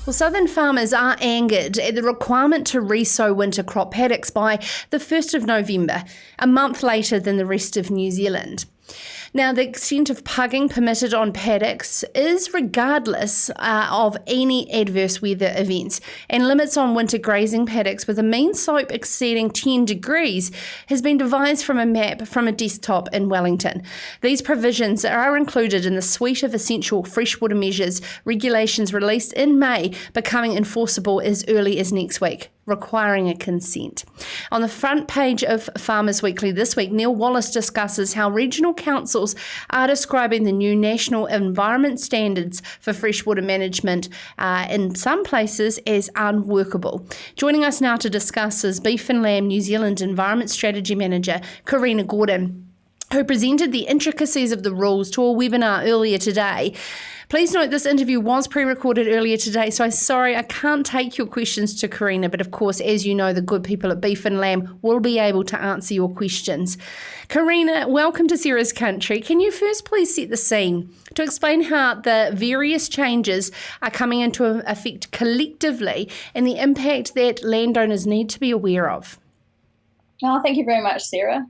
Well, southern farmers are angered at the requirement to resow winter crop paddocks by the 1st of November, a month later than the rest of New Zealand. Now, the extent of pugging permitted on paddocks is regardless of any adverse weather events, and limits on winter grazing paddocks with a mean slope exceeding 10 degrees has been devised from a map from a desktop in Wellington. These provisions are included in the suite of essential freshwater measures regulations released in May, becoming enforceable as early as next week, requiring a consent. On the front page of Farmers Weekly this week, Neil Wallace discusses how regional councils are describing the new national environment standards for freshwater management in some places as unworkable. Joining us now to discuss is Beef and Lamb New Zealand Environment Strategy Manager Corina Jordan, who presented the intricacies of the rules to a webinar earlier today. Please note this interview was pre-recorded earlier today, so I'm sorry I can't take your questions to Corina, but of course, as you know, the good people at Beef and Lamb will be able to answer your questions. Corina, welcome to Sarah's Country. Can you first please set the scene to explain how the various changes are coming into effect collectively and the impact that landowners need to be aware of? Oh, thank you very much, Sarah.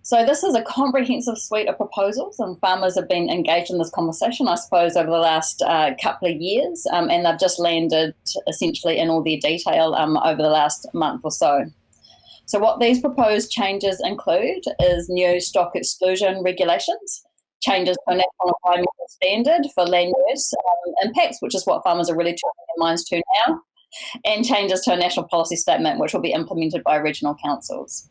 So this is a comprehensive suite of proposals, and farmers have been engaged in this conversation, I suppose, over the last couple of years, and they've just landed essentially in all their detail over the last month or so. So what these proposed changes include is new stock exclusion regulations, changes to a national environmental standard for land use impacts, which is what farmers are really turning their minds to now, and changes to a national policy statement, which will be implemented by regional councils.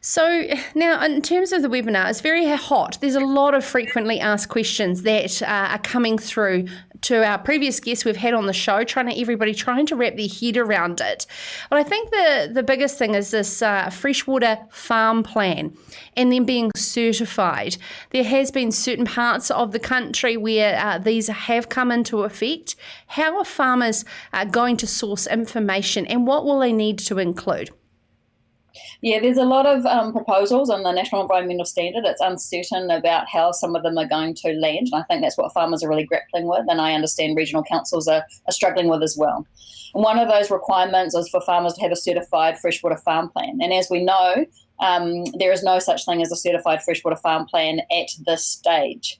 So now, in terms of the webinar, it's very hot. There's a lot of frequently asked questions that are coming through to our previous guests we've had on the show, everybody trying to wrap their head around it. But I think the biggest thing is this freshwater farm plan and then being certified. There has been certain parts of the country where these have come into effect. How are farmers going to source information, and what will they need to include? Yeah, there's a lot of proposals on the National Environmental Standard. It's uncertain about how some of them are going to land, and I think that's what farmers are really grappling with, and I understand regional councils are struggling with as well. And one of those requirements is for farmers to have a certified freshwater farm plan, and as we know, there is no such thing as a certified freshwater farm plan at this stage.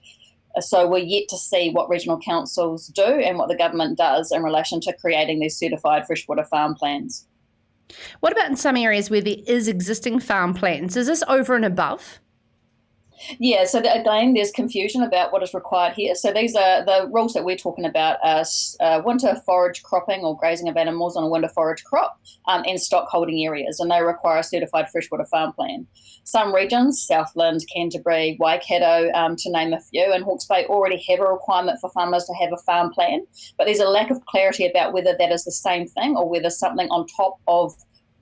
So we're yet to see what regional councils do and what the government does in relation to creating these certified freshwater farm plans. What about in some areas where there is existing farm plans? Is this over and above? Yeah, so again, there's confusion about what is required here. So these are the rules that we're talking about are winter forage cropping or grazing of animals on a winter forage crop and stock holding areas, and they require a certified freshwater farm plan. Some regions, Southland, Canterbury, Waikato, to name a few, and Hawke's Bay already have a requirement for farmers to have a farm plan, but there's a lack of clarity about whether that is the same thing or whether something on top of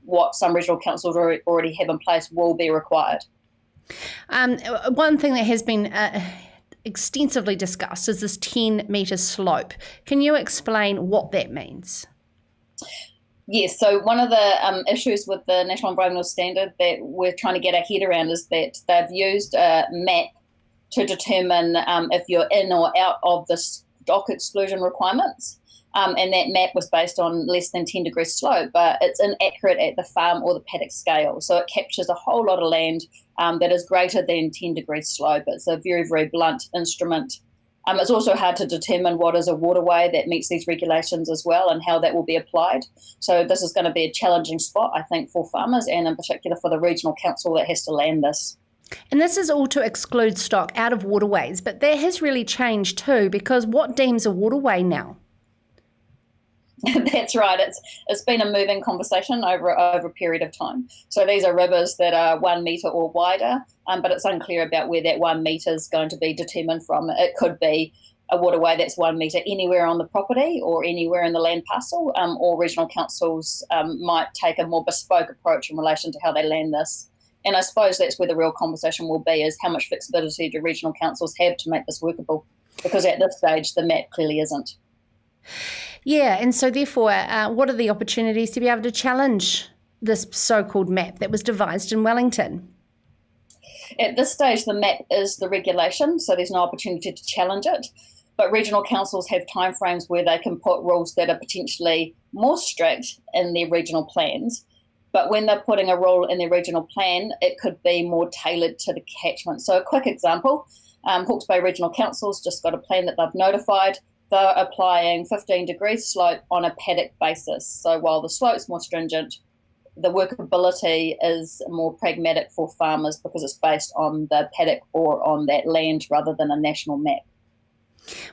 what some regional councils already have in place will be required. One thing that has been extensively discussed is this 10-metre slope. Can you explain what that means? Yes, so one of the issues with the National Environmental Standard that we're trying to get our head around is that they've used a map to determine if you're in or out of the stock exclusion requirements. And that map was based on less than 10 degrees slope, but it's inaccurate at the farm or the paddock scale. So it captures a whole lot of land that is greater than 10 degrees slope. It's a very, very blunt instrument. It's also hard to determine what is a waterway that meets these regulations as well and how that will be applied. So this is going to be a challenging spot, I think, for farmers and in particular for the regional council that has to land this. And this is all to exclude stock out of waterways, but that has really changed too, because what deems a waterway now? That's right. It's been a moving conversation over a period of time. So these are rivers that are 1 metre or wider, but it's unclear about where that 1 metre is going to be determined from. It could be a waterway that's 1 metre anywhere on the property or anywhere in the land parcel, or regional councils might take a more bespoke approach in relation to how they land this. And I suppose that's where the real conversation will be, is how much flexibility do regional councils have to make this workable? Because at this stage, the map clearly isn't. Yeah, and so therefore, what are the opportunities to be able to challenge this so-called map that was devised in Wellington? At this stage, the map is the regulation, so there's no opportunity to challenge it. but regional councils have timeframes where they can put rules that are potentially more strict in their regional plans. But when they're putting a rule in their regional plan, it could be more tailored to the catchment. So a quick example, Hawke's Bay Regional Council's just got a plan that they've notified. They're applying 15 degrees slope on a paddock basis. So while the slope's more stringent, the workability is more pragmatic for farmers because it's based on the paddock or on that land rather than a national map.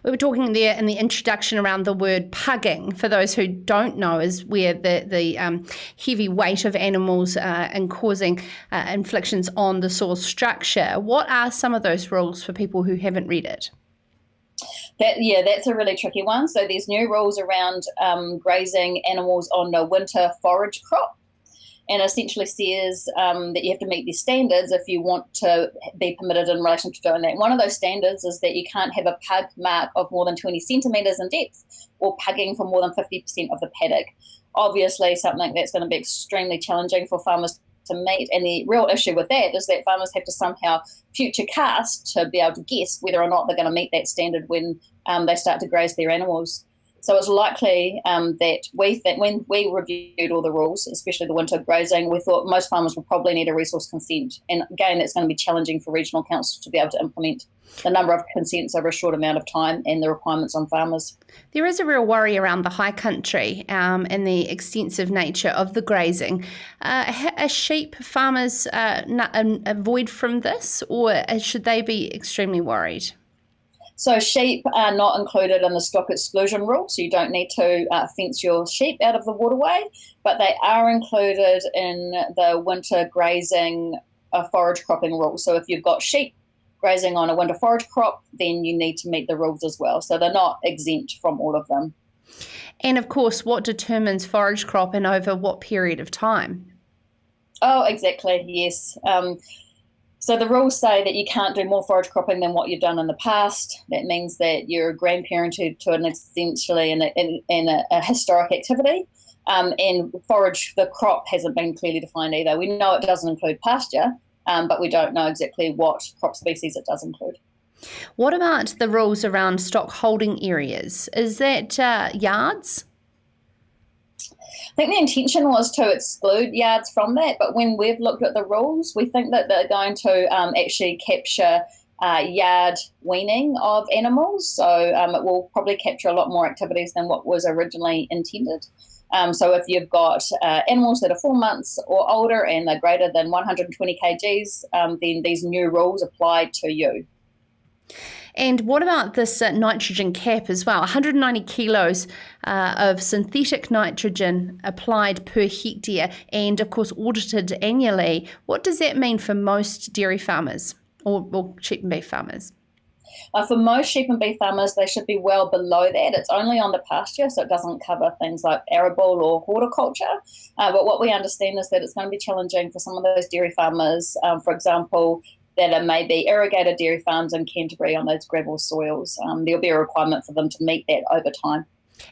We were talking there in the introduction around the word pugging. For those who don't know, is where the heavy weight of animals and causing inflictions on the soil structure. What are some of those rules for people who haven't read it? That's a really tricky one. So there's new rules around grazing animals on a winter forage crop, and essentially says that you have to meet these standards if you want to be permitted in relation to doing that. One of those standards is that you can't have a pug mark of more than 20 centimetres in depth or pugging for more than 50% of the paddock. Obviously, something that's going to be extremely challenging for farmers to meet, and the real issue with that is that farmers have to somehow future cast to be able to guess whether or not they're going to meet that standard when they start to graze their animals. So it's likely that when we reviewed all the rules, especially the winter grazing, we thought most farmers will probably need a resource consent. And again, that's going to be challenging for regional councils to be able to implement the number of consents over a short amount of time and the requirements on farmers. There is a real worry around the high country and the extensive nature of the grazing. Are sheep farmers avoid from this, or should they be extremely worried? So sheep are not included in the stock exclusion rule, so you don't need to fence your sheep out of the waterway, but they are included in the winter grazing forage cropping rule. So if you've got sheep grazing on a winter forage crop, then you need to meet the rules as well. So they're not exempt from all of them. And of course, what determines forage crop and over what period of time? Oh, exactly, yes. So the rules say that you can't do more forage cropping than what you've done in the past. That means that you're grandparented to an essentially in a historic activity. And forage, the crop hasn't been clearly defined either. We know it doesn't include pasture, but we don't know exactly what crop species it does include. What about the rules around stock holding areas? Is that yards? I think the intention was to exclude yards from that, but when we've looked at the rules, we think that they're going to actually capture yard weaning of animals. So it will probably capture a lot more activities than what was originally intended. So if you've got animals that are 4 months or older and they're greater than 120 kgs, then these new rules apply to you. And what about this nitrogen cap as well? 190 kilos of synthetic nitrogen applied per hectare and, of course, audited annually. What does that mean for most dairy farmers or sheep and beef farmers? For most sheep and beef farmers, they should be well below that. It's only on the pasture, so it doesn't cover things like arable or horticulture. But what we understand is that it's going to be challenging for some of those dairy farmers, for example, that are maybe irrigated dairy farms in Canterbury on those gravel soils. There'll be a requirement for them to meet that over time.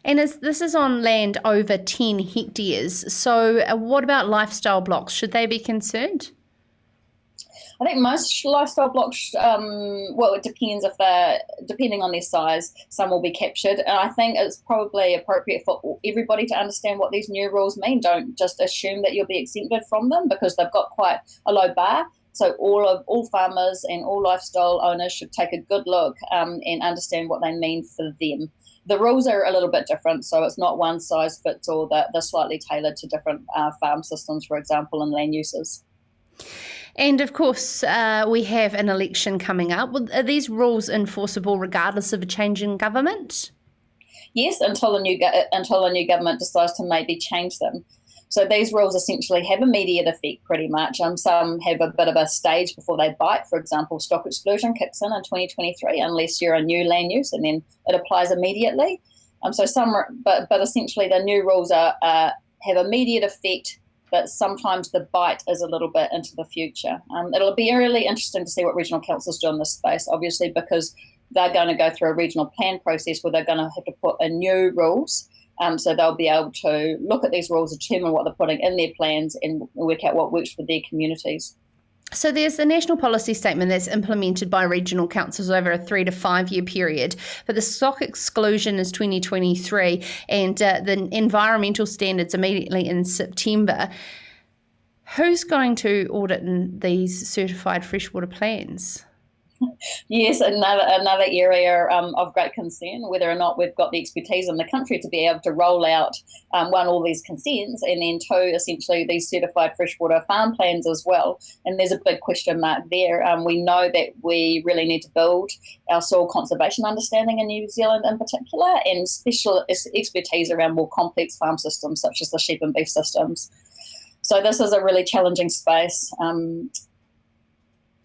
And this is on land over 10 hectares. So what about lifestyle blocks? Should they be concerned? I think most lifestyle blocks, it depends depending on their size, some will be captured. And I think it's probably appropriate for everybody to understand what these new rules mean. Don't just assume that you'll be exempted from them because they've got quite a low bar. So all farmers and all lifestyle owners should take a good look and understand what they mean for them. The rules are a little bit different, so it's not one size fits all. They're slightly tailored to different farm systems, for example, and land uses. And of course, we have an election coming up. Are these rules enforceable regardless of a change in government? Yes, until a new government decides to maybe change them. So these rules essentially have immediate effect pretty much. Some have a bit of a stage before they bite. For example, stock exclusion kicks in 2023 unless you're a new land use, and then it applies immediately. But essentially the new rules have immediate effect, but sometimes the bite is a little bit into the future. It'll be really interesting to see what regional councils do in this space, obviously, because they're going to go through a regional plan process where they're going to have to put in new rules. So they'll be able to look at these rules, determine what they're putting in their plans and work out what works for their communities. So there's the national policy statement that's implemented by regional councils over a 3 to 5 year period, but the stock exclusion is 2023 and the environmental standards immediately in September. Who's going to audit these certified freshwater plans? Yes, another area of great concern, whether or not we've got the expertise in the country to be able to roll out, one, all these consents, and then two, essentially these certified freshwater farm plans as well. And there's a big question mark there. We know that we really need to build our soil conservation understanding in New Zealand in particular, and special expertise around more complex farm systems such as the sheep and beef systems. So this is a really challenging space.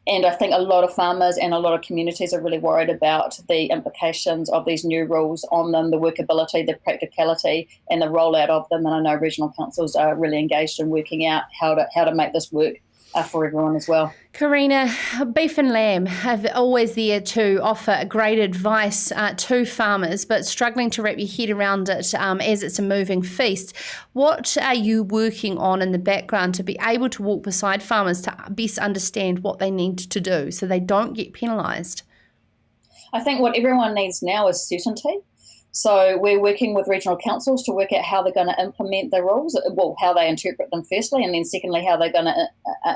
And I think a lot of farmers and a lot of communities are really worried about the implications of these new rules on them, the workability, the practicality, and the rollout of them. And I know regional councils are really engaged in working out how to make this work for everyone as well. Corina, beef and lamb have always there to offer great advice to farmers, but struggling to wrap your head around it as it's a moving feast. What are you working on in the background to be able to walk beside farmers to best understand what they need to do so they don't get penalised? I think what everyone needs now is certainty. So we're working with regional councils to work out how they're going to implement the rules, well, how they interpret them firstly, and then secondly, how they're going to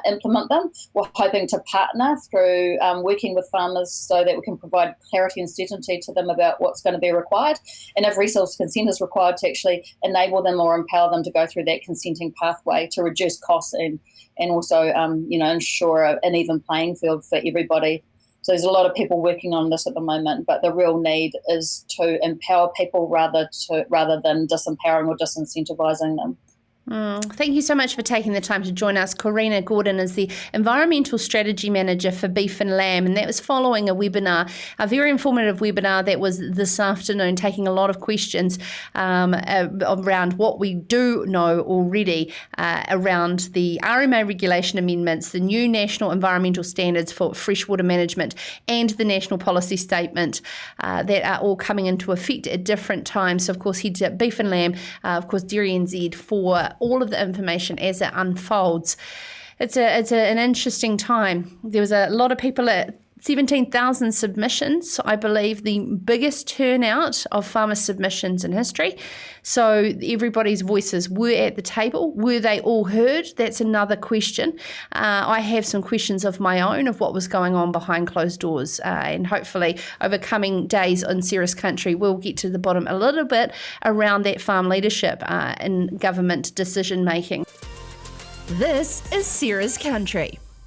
implement them. We're hoping to partner through working with farmers so that we can provide clarity and certainty to them about what's going to be required. And if resource consent is required, to actually enable them or empower them to go through that consenting pathway to reduce costs and also, ensure an even playing field for everybody. So there's a lot of people working on this at the moment, but the real need is to empower people rather than disempowering or disincentivising them. Thank you so much for taking the time to join us. Corina Jordan is the Environmental Strategy Manager for Beef and Lamb, and that was following a very informative webinar that was this afternoon, taking a lot of questions around what we do know already around the RMA regulation amendments, the new national environmental standards for freshwater management, and the national policy statement that are all coming into effect at different times. So, of course, head to Beef and Lamb, of course, Dairy NZ for all of the information as it unfolds. It's an interesting time. There was a lot of people at 17,000 submissions, I believe the biggest turnout of farmer submissions in history. So everybody's voices were at the table. Were they all heard? That's another question. I have some questions of my own of what was going on behind closed doors. And hopefully over coming days in Sarah's country, we'll get to the bottom a little bit around that farm leadership and government decision making. This is Sarah's Country.